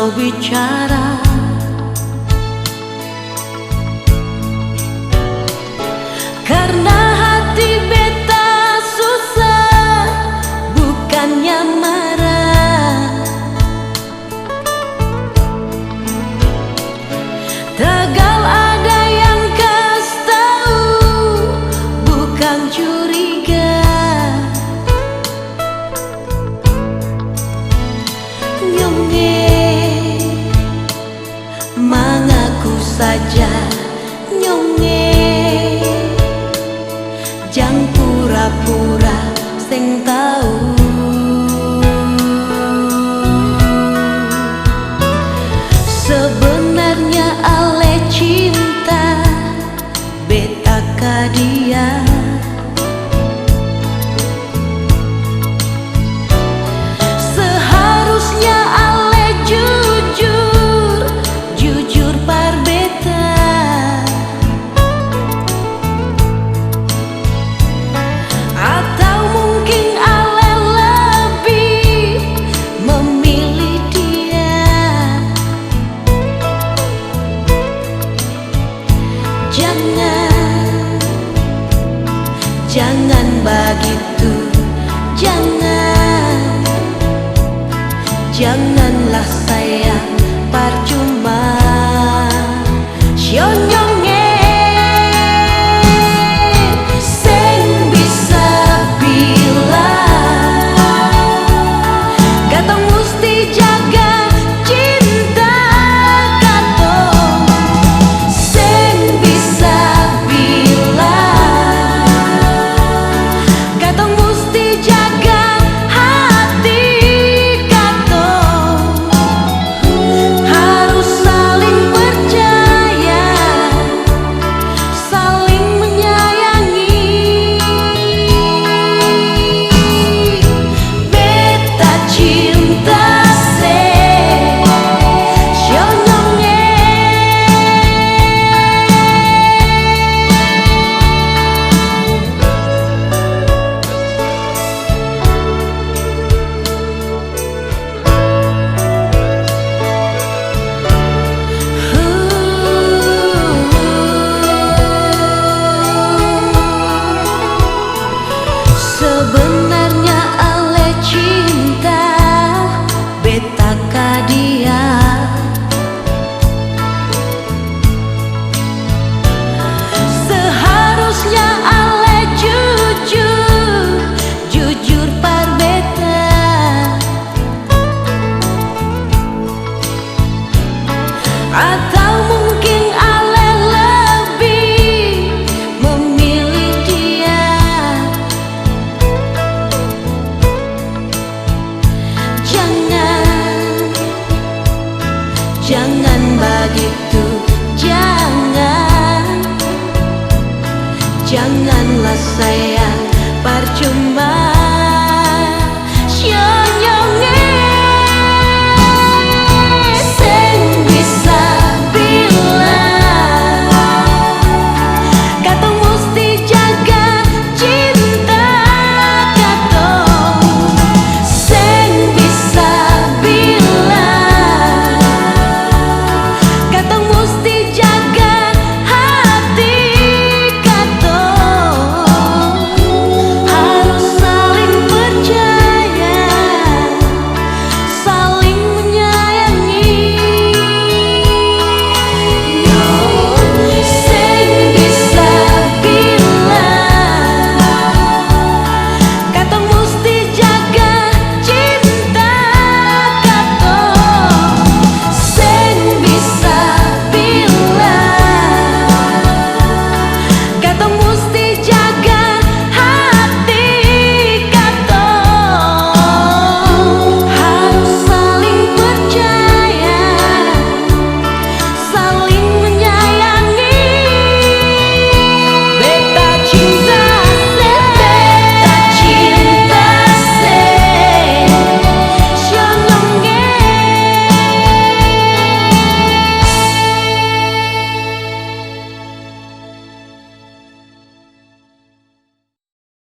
kau bicara, karena hati beta susah, bukannya marah. Tegal ada yang kas tahu, bukan curiga. Nyonge mengaku saja, nyonge jang pura-pura sing tahu. Sebenarnya ale cinta beta ka dia, seharusnya ale jujur, jujur par beta. Atau mungkin ale lebih memilih dia. Jangan begitu, janganlah sayang percuma. Syonyonge sing bisa bilang, katong musti jaga cinta katong. Sing bisa bilang, katong musti jaga hati katong. Harus saling percaya, saling menyayangi. Beta cinta se syonyonge. Sebenarnya ale cinta beta ka dia, seharusnya ale jujur, jujur par beta. Atau